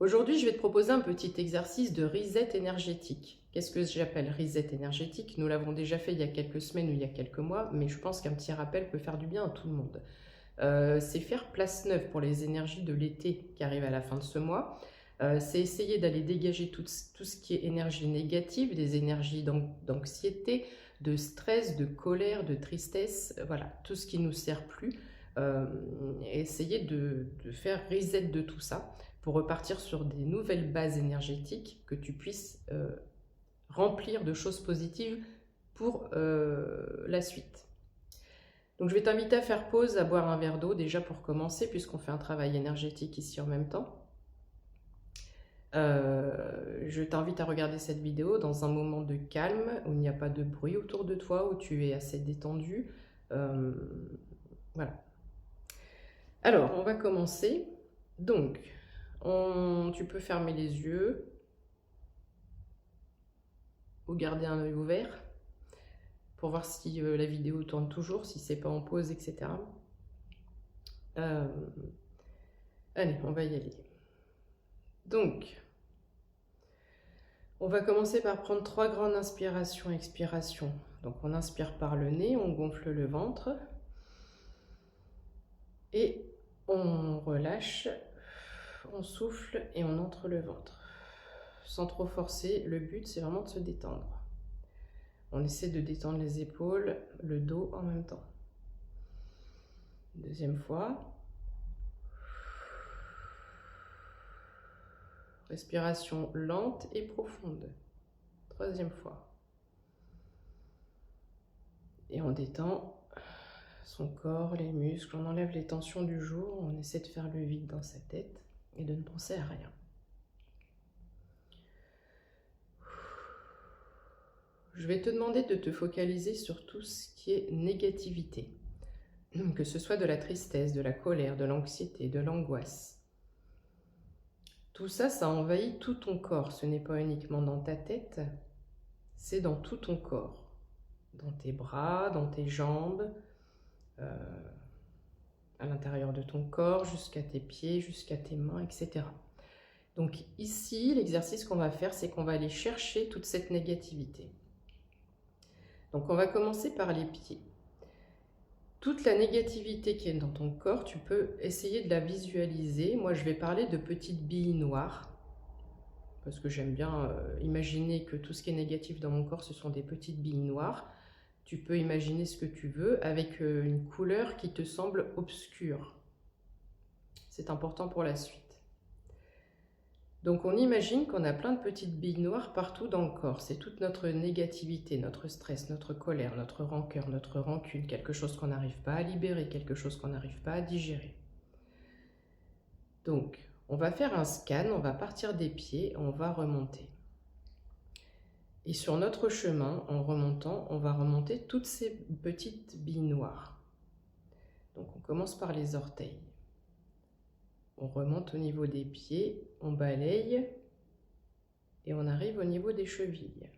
Aujourd'hui, je vais te proposer un petit exercice de reset énergétique. Qu'est-ce que j'appelle reset énergétique? Nous l'avons déjà fait il y a quelques semaines ou il y a quelques mois, mais je pense qu'un petit rappel peut faire du bien à tout le monde. C'est faire place neuve pour les énergies de l'été qui arrivent à la fin de ce mois. C'est essayer d'aller dégager tout ce qui est énergie négative, des énergies d'anxiété, de stress, de colère, de tristesse, voilà, tout ce qui ne nous sert plus. Et essayer de faire reset de tout ça pour repartir sur des nouvelles bases énergétiques que tu puisses remplir de choses positives pour la suite. Donc je vais t'inviter à faire pause, à boire un verre d'eau déjà pour commencer, puisqu'on fait un travail énergétique ici en même temps. Je t'invite à regarder cette vidéo dans un moment de calme, où il n'y a pas de bruit autour de toi, où tu es assez détendu. Voilà. Alors, on va commencer. Donc, tu peux fermer les yeux ou garder un œil ouvert pour voir si la vidéo tourne toujours, si c'est pas en pause, etc. Allez, on va y aller. Donc, on va commencer par prendre 3 grandes inspirations, expirations. Donc, on inspire par le nez, on gonfle le ventre et on relâche, on souffle et on entre le ventre. Sans trop forcer, le but c'est vraiment de se détendre. On essaie de détendre les épaules, le dos en même temps. Deuxième fois. Respiration lente et profonde. Troisième fois. Et on détend son corps, les muscles, on enlève les tensions du jour, on essaie de faire le vide dans sa tête et de ne penser à rien. Je vais te demander de te focaliser sur tout ce qui est négativité, que ce soit de la tristesse, de la colère, de l'anxiété, de l'angoisse. Tout ça, ça envahit tout ton corps. Ce n'est pas uniquement dans ta tête, c'est dans tout ton corps. Dans tes bras, dans tes jambes, à l'intérieur de ton corps, jusqu'à tes pieds, jusqu'à tes mains, etc. Donc ici, l'exercice qu'on va faire, c'est qu'on va aller chercher toute cette négativité. Donc on va commencer par les pieds. Toute la négativité qui est dans ton corps, tu peux essayer de la visualiser. Moi, je vais parler de petites billes noires, parce que j'aime bien imaginer que tout ce qui est négatif dans mon corps, ce sont des petites billes noires. Tu peux imaginer ce que tu veux avec une couleur qui te semble obscure. C'est important pour la suite. Donc on imagine qu'on a plein de petites billes noires partout dans le corps. C'est toute notre négativité, notre stress, notre colère, notre rancœur, notre rancune, quelque chose qu'on n'arrive pas à libérer, quelque chose qu'on n'arrive pas à digérer. Donc on va faire un scan, on va partir des pieds, on va remonter. Et sur notre chemin, en remontant, on va remonter toutes ces petites billes noires. Donc on commence par les orteils. On remonte au niveau des pieds, on balaye et on arrive au niveau des chevilles.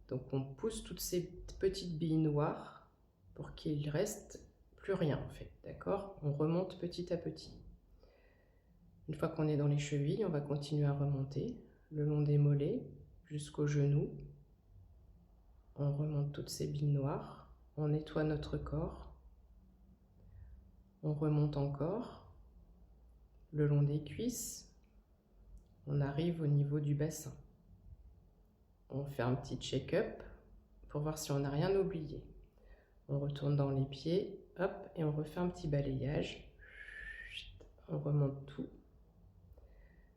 Donc on pousse toutes ces petites billes noires pour qu'il ne reste plus rien en fait, d'accord? On remonte petit à petit. Une fois qu'on est dans les chevilles, on va continuer à remonter le long des mollets jusqu'aux genoux. On remonte toutes ces billes noires, on nettoie notre corps, on remonte encore le long des cuisses, on arrive au niveau du bassin. On fait un petit check-up pour voir si on n'a rien oublié. On retourne dans les pieds, hop, et on refait un petit balayage. On remonte tout.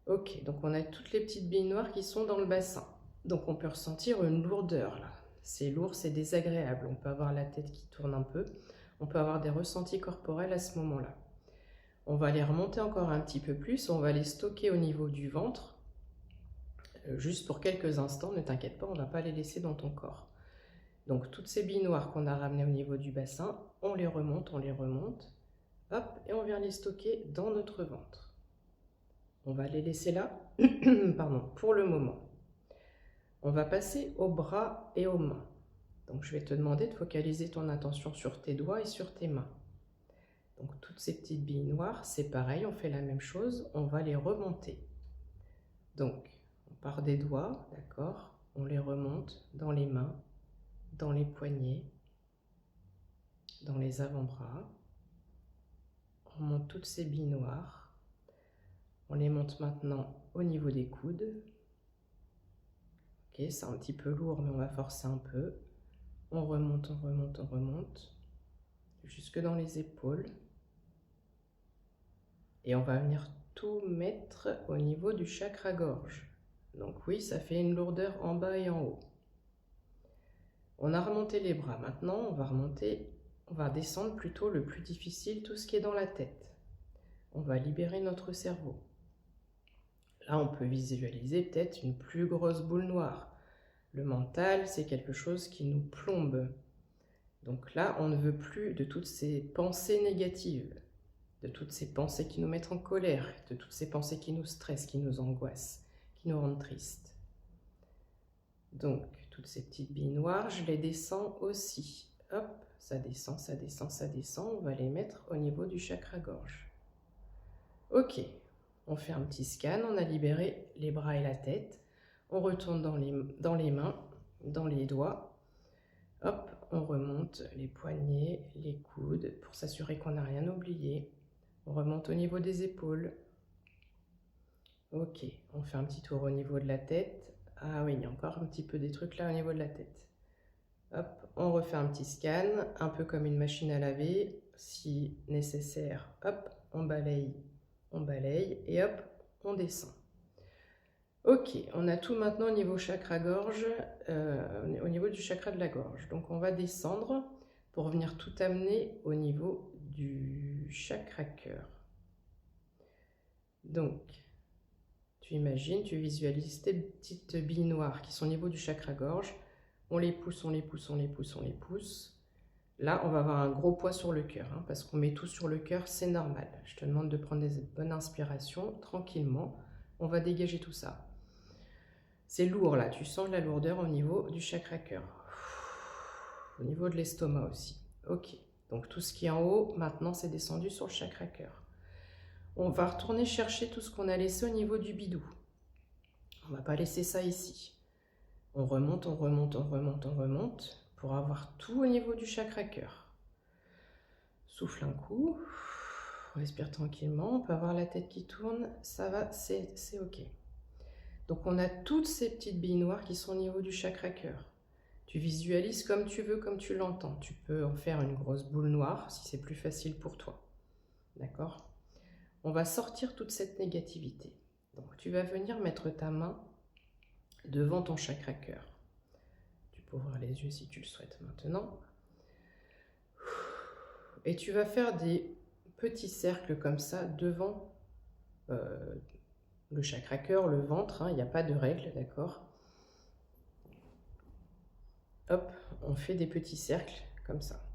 Ok, donc on a toutes les petites billes noires qui sont dans le bassin. Donc on peut ressentir une lourdeur là. C'est lourd, c'est désagréable. On peut avoir la tête qui tourne un peu. On peut avoir des ressentis corporels à ce moment-là. On va les remonter encore un petit peu plus. On va les stocker au niveau du ventre. Juste pour quelques instants, ne t'inquiète pas, on ne va pas les laisser dans ton corps. Donc toutes ces billes noires qu'on a ramenées au niveau du bassin, on les remonte, hop, et on vient les stocker dans notre ventre. On va les laisser là, pardon, pour le moment. On va passer aux bras et aux mains. Donc je vais te demander de focaliser ton attention sur tes doigts et sur tes mains. Donc toutes ces petites billes noires, c'est pareil, on fait la même chose, on va les remonter. Donc, on part des doigts, d'accord? On les remonte dans les mains, dans les poignets, dans les avant-bras. On monte toutes ces billes noires. On les monte maintenant au niveau des coudes. Ok, c'est un petit peu lourd, mais on va forcer un peu. On remonte, on remonte, on remonte, jusque dans les épaules. Et on va venir tout mettre au niveau du chakra-gorge. Donc oui, ça fait une lourdeur en bas et en haut. On a remonté les bras. Maintenant, on va descendre plutôt le plus difficile, tout ce qui est dans la tête. On va libérer notre cerveau. Là, on peut visualiser peut-être une plus grosse boule noire. Le mental, c'est quelque chose qui nous plombe. Donc là, on ne veut plus de toutes ces pensées négatives, de toutes ces pensées qui nous mettent en colère, de toutes ces pensées qui nous stressent, qui nous angoissent, qui nous rendent tristes. Donc, toutes ces petites billes noires, je les descends aussi. Hop, ça descend, ça descend, ça descend. On va les mettre au niveau du chakra-gorge. Ok, on fait un petit scan, on a libéré les bras et la tête. On retourne dans les mains, dans les doigts. Hop, on remonte les poignets, les coudes, pour s'assurer qu'on n'a rien oublié. On remonte au niveau des épaules. Ok, on fait un petit tour au niveau de la tête. Ah oui, il y a encore un petit peu des trucs là au niveau de la tête. Hop, on refait un petit scan, un peu comme une machine à laver. Si nécessaire, hop, on balaye, et hop, on descend. Ok, on a tout maintenant au niveau chakra-gorge, au niveau du chakra de la gorge. Donc on va descendre pour venir tout amener au niveau du chakra-cœur. Donc, tu imagines, tu visualises tes petites billes noires qui sont au niveau du chakra-gorge. On les pousse, on les pousse, on les pousse, on les pousse. Là, on va avoir un gros poids sur le cœur, hein, parce qu'on met tout sur le cœur, c'est normal. Je te demande de prendre des bonnes inspirations, tranquillement. On va dégager tout ça. C'est lourd là, tu sens de la lourdeur au niveau du chakra-cœur. Au niveau de l'estomac aussi. Ok, donc tout ce qui est en haut, maintenant c'est descendu sur le chakra-cœur. On va retourner chercher tout ce qu'on a laissé au niveau du bidou. On ne va pas laisser ça ici. On remonte, on remonte, on remonte, on remonte pour avoir tout au niveau du chakra-cœur. Souffle un coup, respire tranquillement, on peut avoir la tête qui tourne, ça va, c'est ok. Donc on a toutes ces petites billes noires qui sont au niveau du chakra-cœur. Tu visualises comme tu veux, comme tu l'entends. Tu peux en faire une grosse boule noire si c'est plus facile pour toi. D'accord ? On va sortir toute cette négativité. Donc tu vas venir mettre ta main devant ton chakra-cœur. Tu peux ouvrir les yeux si tu le souhaites maintenant. Et tu vas faire des petits cercles comme ça devant le chakra-cœur, le ventre, hein, il n'y a pas de règle, d'accord? Hop, on fait des petits cercles comme ça.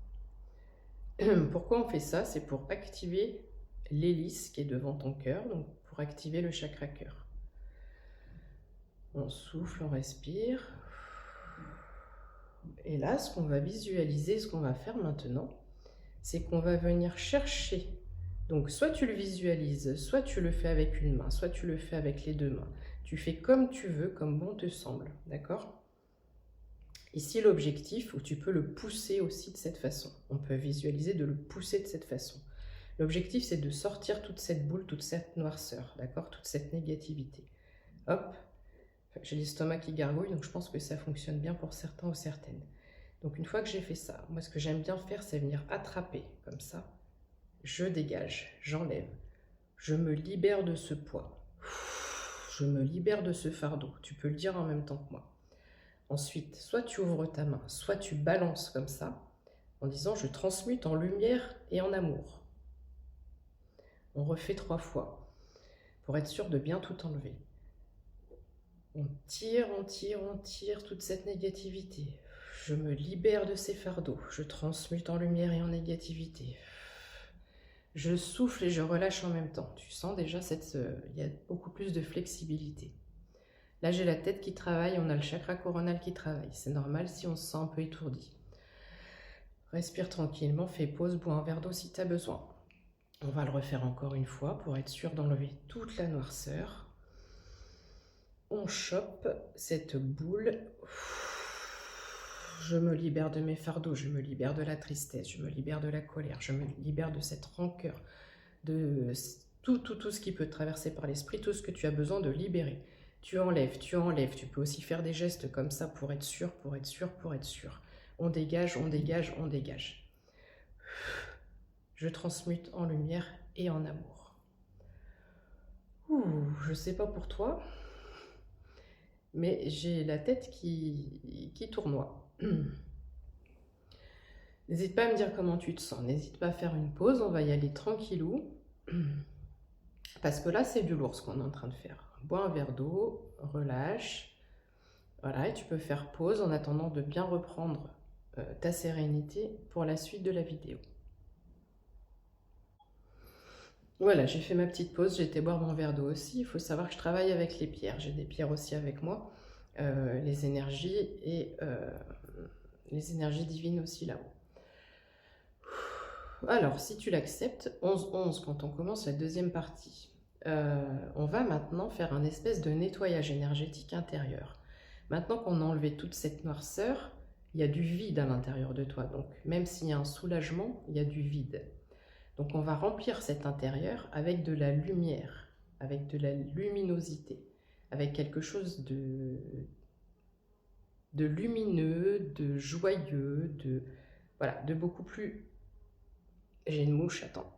Pourquoi on fait ça? C'est pour activer l'hélice qui est devant ton cœur, donc pour activer le chakra-cœur. On souffle, on respire. Et là, ce qu'on va visualiser, ce qu'on va faire maintenant, c'est qu'on va venir chercher. Donc, soit tu le visualises, soit tu le fais avec une main, soit tu le fais avec les deux mains. Tu fais comme tu veux, comme bon te semble, d'accord? Ici, l'objectif, où tu peux le pousser aussi de cette façon. On peut visualiser de le pousser de cette façon. L'objectif, c'est de sortir toute cette boule, toute cette noirceur, d'accord? Toute cette négativité. Hop, j'ai l'estomac qui gargouille, donc je pense que ça fonctionne bien pour certains ou certaines. Donc une fois que j'ai fait ça, moi ce que j'aime bien faire, c'est venir attraper, comme ça. Je dégage, j'enlève. Je me libère de ce poids. Je me libère de ce fardeau. Tu peux le dire en même temps que moi. Ensuite, soit tu ouvres ta main, soit tu balances comme ça, en disant « je transmute en lumière et en amour ». On refait 3 fois, pour être sûr de bien tout enlever. On tire, on tire, on tire toute cette négativité. Je me libère de ces fardeaux. Je transmute en lumière et en négativité. Je souffle et je relâche en même temps. Tu sens déjà, il y a beaucoup plus de flexibilité. Là, j'ai la tête qui travaille, on a le chakra coronal qui travaille. C'est normal si on se sent un peu étourdi. Respire tranquillement, fais pause, bois un verre d'eau si tu as besoin. On va le refaire encore une fois pour être sûr d'enlever toute la noirceur. on chope cette boule. Je me libère de mes fardeaux, je me libère de la tristesse, je me libère de la colère, je me libère de cette rancœur, de tout ce qui peut te traverser par l'esprit, tout ce que tu as besoin de libérer. Tu enlèves, tu peux aussi faire des gestes comme ça pour être sûr, pour être sûr, pour être sûr. On dégage, on dégage, on dégage. Je transmute en lumière et en amour. Je sais pas pour toi, mais j'ai la tête qui tournoie. N'hésite pas à me dire comment tu te sens, n'hésite pas à faire une pause, on va y aller tranquillou. Parce que là, c'est du lourd ce qu'on est en train de faire. Bois un verre d'eau, relâche. Voilà, et tu peux faire pause en attendant de bien reprendre ta sérénité pour la suite de la vidéo. Voilà, j'ai fait ma petite pause, j'ai été boire mon verre d'eau aussi. Il faut savoir que je travaille avec les pierres. J'ai des pierres aussi avec moi, les énergies et les énergies divines aussi là-haut. Alors, si tu l'acceptes, 11-11 quand on commence la deuxième partie. On va maintenant faire un espèce de nettoyage énergétique intérieur. Maintenant qu'on a enlevé toute cette noirceur, il y a du vide à l'intérieur de toi. Donc, même s'il y a un soulagement, il y a du vide. Donc, on va remplir cet intérieur avec de la lumière, avec de la luminosité, avec quelque chose de lumineux, de joyeux, voilà, de beaucoup plus... J'ai une mouche, attends.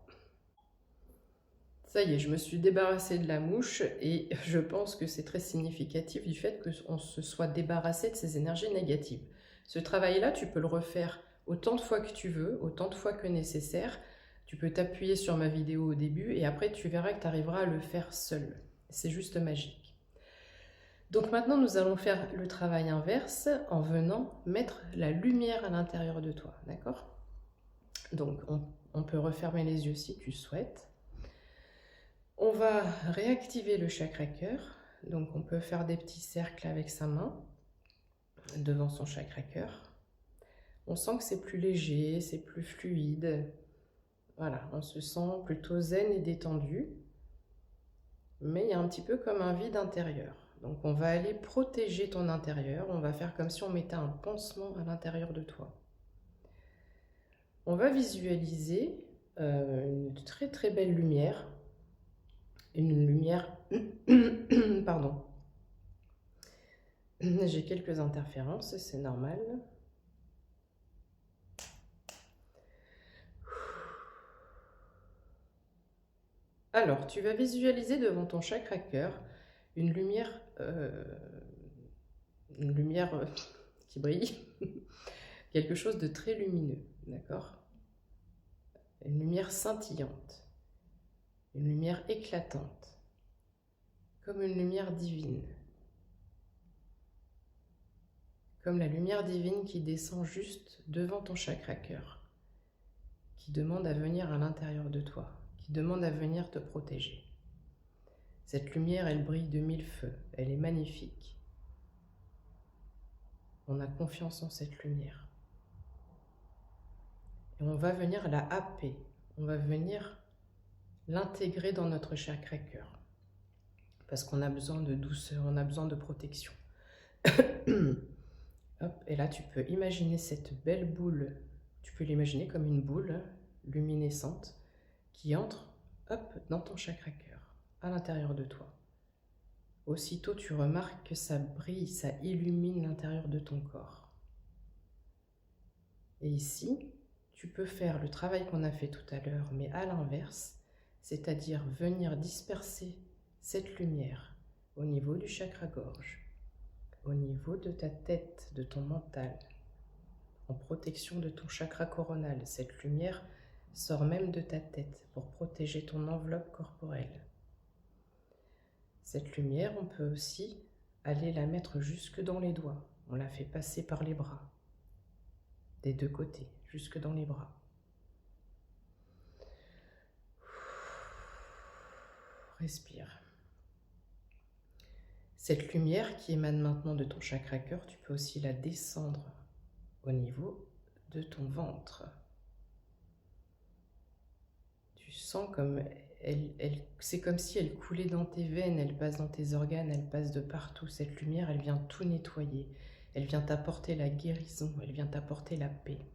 Ça y est, je me suis débarrassée de la mouche et je pense que c'est très significatif du fait qu'on se soit débarrassé de ces énergies négatives. Ce travail-là, tu peux le refaire autant de fois que tu veux, autant de fois que nécessaire. Tu peux t'appuyer sur ma vidéo au début et après tu verras que tu arriveras à le faire seul. C'est juste magique. Donc maintenant, nous allons faire le travail inverse en venant mettre la lumière à l'intérieur de toi, d'accord? Donc on peut refermer les yeux si tu souhaites. On va réactiver le chakra cœur. Donc on peut faire des petits cercles avec sa main devant son chakra cœur. On sent que c'est plus léger, c'est plus fluide. Voilà, on se sent plutôt zen et détendu. Mais il y a un petit peu comme un vide intérieur. Donc on va aller protéger ton intérieur. On va faire comme si on mettait un pansement à l'intérieur de toi. On va visualiser une très très belle lumière. Une lumière... Pardon. J'ai quelques interférences, c'est normal. Alors, tu vas visualiser devant ton chakra cœur une lumière qui brille, quelque chose de très lumineux, d'accord? Une lumière scintillante, une lumière éclatante, comme une lumière divine. Comme la lumière divine qui descend juste devant ton chakra cœur, qui demande à venir à l'intérieur de toi, qui demande à venir te protéger. Cette lumière, elle brille de mille feux, elle est magnifique. On a confiance en cette lumière. Et on va venir la happer, on va venir l'intégrer dans notre chakra cœur. Parce qu'on a besoin de douceur, on a besoin de protection. Hop, et là, tu peux imaginer cette belle boule, tu peux l'imaginer comme une boule luminescente qui entre, hop, dans ton chakra cœur, à l'intérieur de toi. Aussitôt, tu remarques que ça brille, ça illumine l'intérieur de ton corps. Et ici, tu peux faire le travail qu'on a fait tout à l'heure, mais à l'inverse, c'est-à-dire venir disperser cette lumière au niveau du chakra-gorge, au niveau de ta tête, de ton mental, en protection de ton chakra coronal. Cette lumière sort même de ta tête pour protéger ton enveloppe corporelle. Cette lumière, on peut aussi aller la mettre jusque dans les doigts. On la fait passer par les bras, des deux côtés, jusque dans les bras. Respire. Cette lumière qui émane maintenant de ton chakra cœur, tu peux aussi la descendre au niveau de ton ventre. Tu sens comme c'est comme si elle coulait dans tes veines, elle passe dans tes organes, elle passe de partout. Cette lumière, elle vient tout nettoyer. Elle vient t'apporter la guérison, elle vient t'apporter la paix.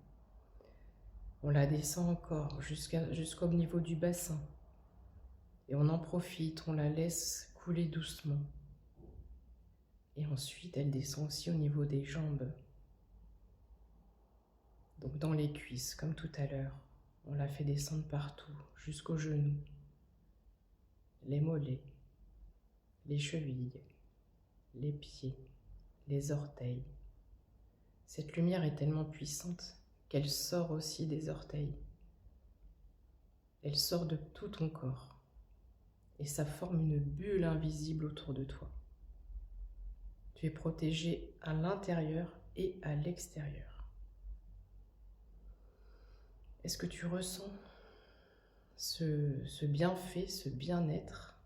On la descend encore jusqu'au niveau du bassin. Et on en profite, on la laisse couler doucement. Et ensuite, elle descend aussi au niveau des jambes. Donc dans les cuisses, comme tout à l'heure. On la fait descendre partout, jusqu'aux genoux, les mollets, les chevilles, les pieds, les orteils. Cette lumière est tellement puissante qu'elle sort aussi des orteils. Elle sort de tout ton corps. Et ça forme une bulle invisible autour de toi. Tu es protégé à l'intérieur et à l'extérieur. Est-ce que tu ressens ce bienfait, ce bien-être,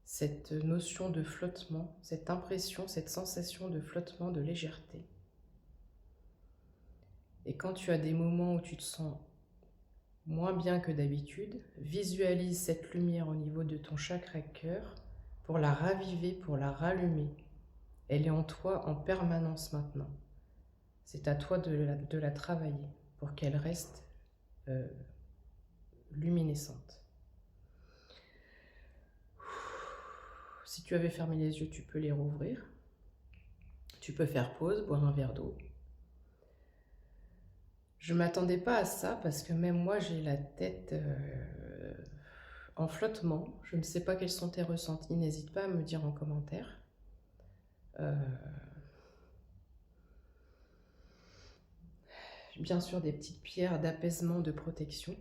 cette notion de flottement, cette impression, cette sensation de flottement, de légèreté? Et quand tu as des moments où tu te sens moins bien que d'habitude, visualise cette lumière au niveau de ton chakra cœur pour la raviver, pour la rallumer. Elle est en toi en permanence maintenant. C'est à toi de la travailler pour qu'elle reste luminescente. Si tu avais fermé les yeux, tu peux les rouvrir. Tu peux faire pause, boire un verre d'eau. Je ne m'attendais pas à ça parce que même moi, j'ai la tête en flottement. Je ne sais pas quels sont tes ressentis. N'hésite pas à me dire en commentaire. Bien sûr, des petites pierres d'apaisement, de protection.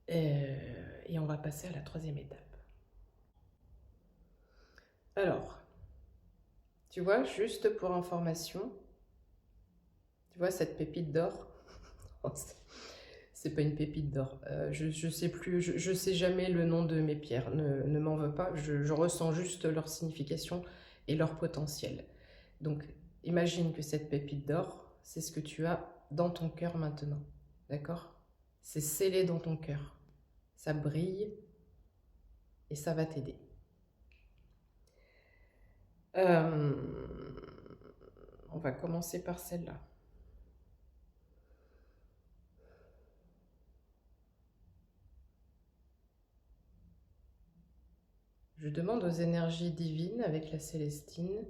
Et on va passer à la troisième étape. Alors, tu vois, juste pour information, tu vois cette pépite d'or? C'est pas une pépite d'or. Je sais plus, je sais jamais le nom de mes pierres. Ne m'en veux pas. Je ressens juste leur signification et leur potentiel. Donc, imagine que cette pépite d'or, c'est ce que tu as dans ton cœur maintenant. D'accord? C'est scellé dans ton cœur. Ça brille et ça va t'aider. On va commencer par celle-là. Je demande aux énergies divines avec la Célestine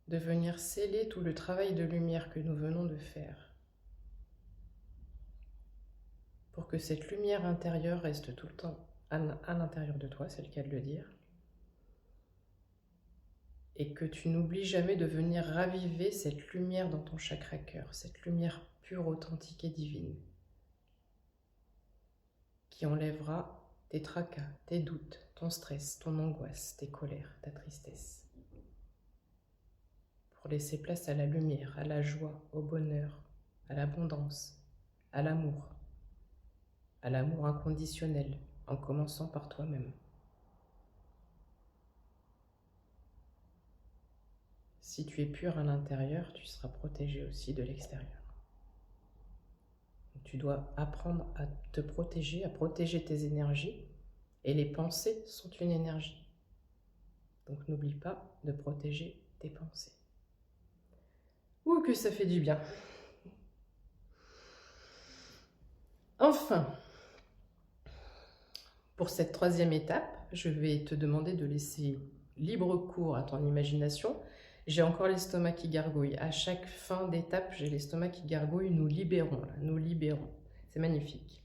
de venir sceller tout le travail de lumière que nous venons de faire pour que cette lumière intérieure reste tout le temps à l'intérieur de toi, c'est le cas de le dire, et que tu n'oublies jamais de venir raviver cette lumière dans ton chakra cœur, cette lumière pure, authentique et divine, qui enlèvera tes tracas, tes doutes, ton stress, ton angoisse, tes colères, ta tristesse, pour laisser place à la lumière, à la joie, au bonheur, à l'abondance, à l'amour inconditionnel, en commençant par toi-même. Si tu es pur à l'intérieur, tu seras protégé aussi de l'extérieur. Tu dois apprendre à te protéger, à protéger tes énergies, et les pensées sont une énergie. Donc n'oublie pas de protéger tes pensées. Ouh, que ça fait du bien. Enfin, pour cette troisième étape, je vais te demander de laisser libre cours à ton imagination. J'ai encore l'estomac qui gargouille. À chaque fin d'étape, j'ai l'estomac qui gargouille. Nous libérons, là. Nous libérons. C'est magnifique.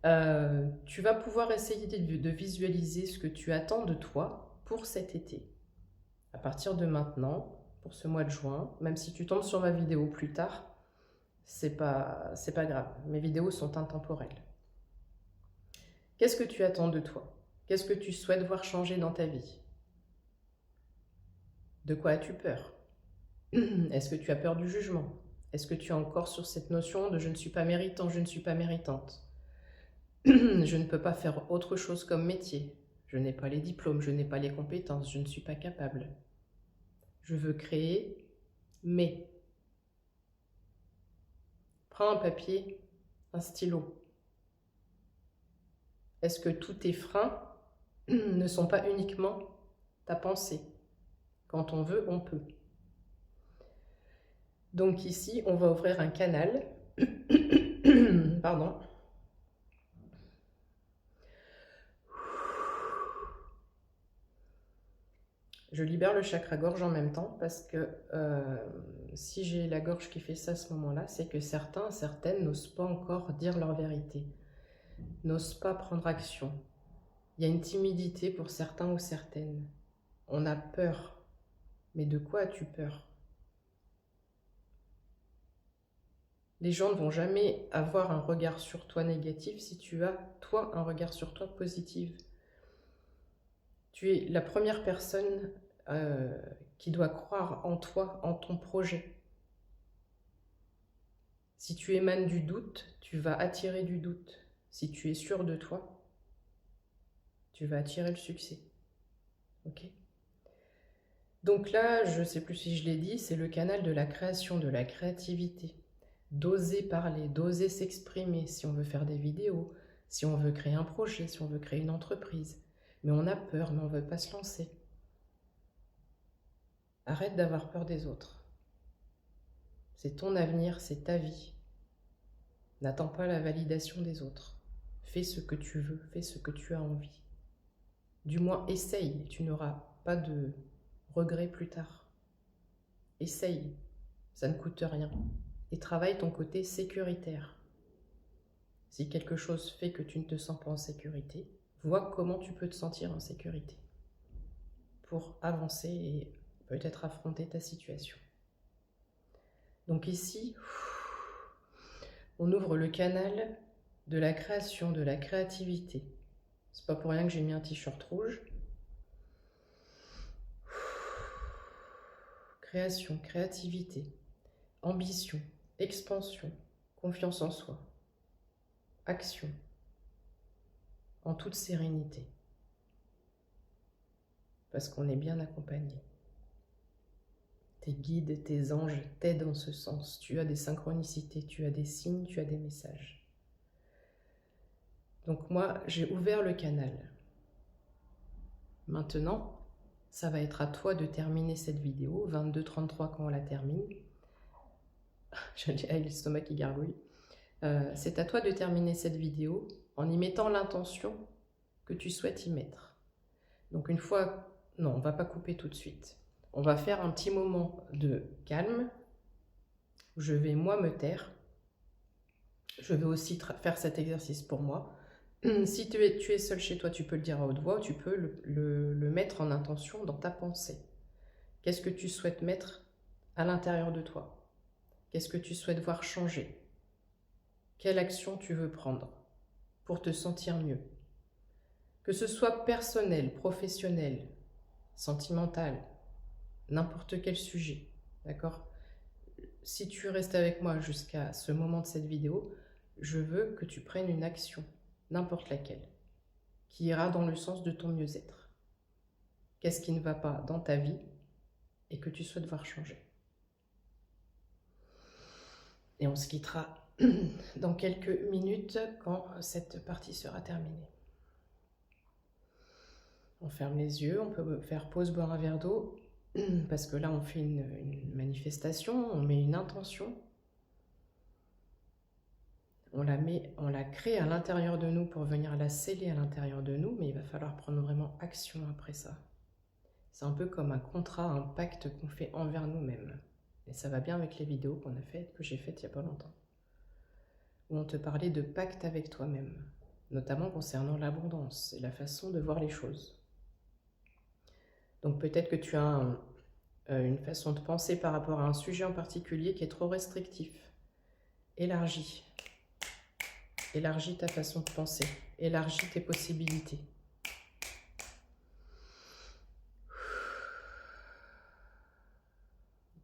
Tu vas pouvoir essayer de visualiser ce que tu attends de toi pour cet été. À partir de maintenant, pour ce mois de juin, même si tu tombes sur ma vidéo plus tard, c'est pas grave. Mes vidéos sont intemporelles. Qu'est-ce que tu attends de toi? Qu'est-ce que tu souhaites voir changer dans ta vie? De quoi as-tu peur? Est-ce que tu as peur du jugement? Est-ce que tu es encore sur cette notion de je ne suis pas méritant, je ne suis pas méritante? Je ne peux pas faire autre chose comme métier. Je n'ai pas les diplômes, je n'ai pas les compétences, je ne suis pas capable. Je veux créer, mais... Prends un papier, un stylo. Est-ce que tous tes freins ne sont pas uniquement ta pensée? Quand on veut, on peut. Donc ici, on va ouvrir un canal. Pardon. Je libère le chakra gorge en même temps parce que si j'ai la gorge qui fait ça à ce moment-là, c'est que certains, certaines n'osent pas encore dire leur vérité, n'osent pas prendre action. Il y a une timidité pour certains ou certaines. On a peur. Mais de quoi as-tu peur? Les gens ne vont jamais avoir un regard sur toi négatif si tu as, toi, un regard sur toi positif. Tu es la première personne qui doit croire en toi, en ton projet. Si tu émanes du doute, tu vas attirer du doute. Si tu es sûr de toi, tu vas attirer le succès. Ok? Donc là, je ne sais plus si je l'ai dit, c'est le canal de la création, de la créativité. D'oser parler, d'oser s'exprimer si on veut faire des vidéos, si on veut créer un projet, si on veut créer une entreprise. Mais on a peur, mais on ne veut pas se lancer. Arrête d'avoir peur des autres. C'est ton avenir, c'est ta vie. N'attends pas la validation des autres. Fais ce que tu veux, fais ce que tu as envie. Du moins, essaye, tu n'auras pas de regrets plus tard. Essaye, ça ne coûte rien. Et travaille ton côté sécuritaire. Si quelque chose fait que tu ne te sens pas en sécurité, vois comment tu peux te sentir en sécurité pour avancer et peut-être affronter ta situation. Donc ici, on ouvre le canal de la création, de la créativité. C'est pas pour rien que j'ai mis un t-shirt rouge. Création, créativité, ambition, expansion, confiance en soi, action, en toute sérénité. Parce qu'on est bien accompagné. Tes guides, tes anges t'aident en ce sens. Tu as des synchronicités, tu as des signes, tu as des messages. Donc moi, j'ai ouvert le canal. Maintenant, ça va être à toi de terminer cette vidéo, 22h33 quand on la termine. J'ai l'estomac qui gargouille. C'est à toi de terminer cette vidéo en y mettant l'intention que tu souhaites y mettre. Donc une fois, non, on ne va pas couper tout de suite. On va faire un petit moment de calme. Je vais moi me taire. Je vais aussi faire cet exercice pour moi. Si tu es seul chez toi, tu peux le dire à haute voix, ou tu peux le mettre en intention dans ta pensée. Qu'est-ce que tu souhaites mettre à l'intérieur de toi? Qu'est-ce que tu souhaites voir changer? Quelle action tu veux prendre pour te sentir mieux? Que ce soit personnel, professionnel, sentimental, n'importe quel sujet, d'accord? Si tu restes avec moi jusqu'à ce moment de cette vidéo, je veux que tu prennes une action, n'importe laquelle, qui ira dans le sens de ton mieux-être. Qu'est-ce qui ne va pas dans ta vie et que tu souhaites voir changer? Et on se quittera dans quelques minutes quand cette partie sera terminée. On ferme les yeux, on peut faire pause, boire un verre d'eau, parce que là on fait une manifestation, on met une intention. On la crée à l'intérieur de nous pour venir la sceller à l'intérieur de nous, mais il va falloir prendre vraiment action après ça. C'est un peu comme un contrat, un pacte qu'on fait envers nous-mêmes. Et ça va bien avec les vidéos qu'on a faites, que j'ai faites il n'y a pas longtemps. Où on te parlait de pacte avec toi-même, notamment concernant l'abondance et la façon de voir les choses. Donc peut-être que tu as une façon de penser par rapport à un sujet en particulier qui est trop restrictif. Élargis. Élargis ta façon de penser. Élargis tes possibilités.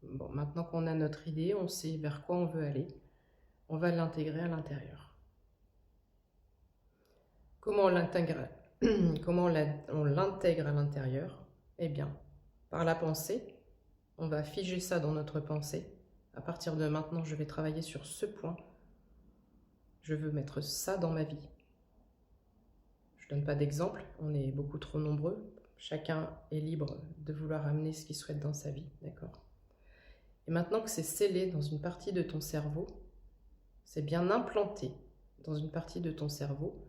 Bon, maintenant qu'on a notre idée, on sait vers quoi on veut aller, on va l'intégrer à l'intérieur. Comment on l'intègre à l'intérieur? Eh bien, par la pensée, on va figer ça dans notre pensée. À partir de maintenant, je vais travailler sur ce point. Je veux mettre ça dans ma vie. Je ne donne pas d'exemple, on est beaucoup trop nombreux. Chacun est libre de vouloir amener ce qu'il souhaite dans sa vie, d'accord? Et maintenant que c'est scellé dans une partie de ton cerveau, c'est bien implanté dans une partie de ton cerveau,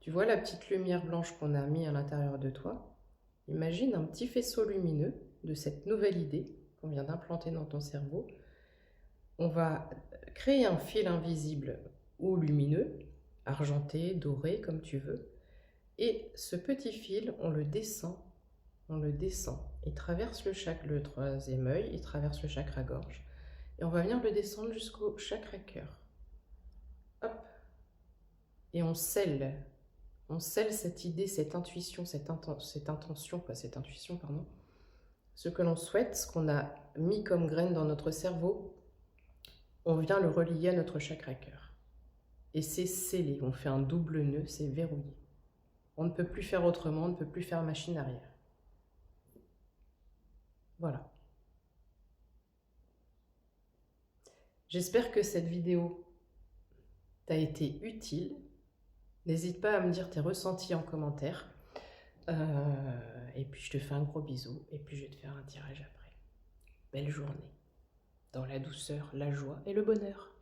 tu vois la petite lumière blanche qu'on a mis à l'intérieur de toi? Imagine un petit faisceau lumineux de cette nouvelle idée qu'on vient d'implanter dans ton cerveau. On va créer un fil invisible ou lumineux, argenté, doré, comme tu veux. Et ce petit fil, on le descend. Il traverse le troisième œil, il traverse le chakra-gorge. Et on va venir le descendre jusqu'au chakra-cœur. Hop. Et on scelle cette idée, cette intuition, cette intention, ce que l'on souhaite, ce qu'on a mis comme graine dans notre cerveau, on vient le relier à notre chakra-cœur. Et c'est scellé, on fait un double nœud, c'est verrouillé. On ne peut plus faire autrement, on ne peut plus faire machine arrière. Voilà. J'espère que cette vidéo t'a été utile. N'hésite pas à me dire tes ressentis en commentaire. Et puis je te fais un gros bisou. Et puis je vais te faire un tirage après. Belle journée. Dans la douceur, la joie et le bonheur.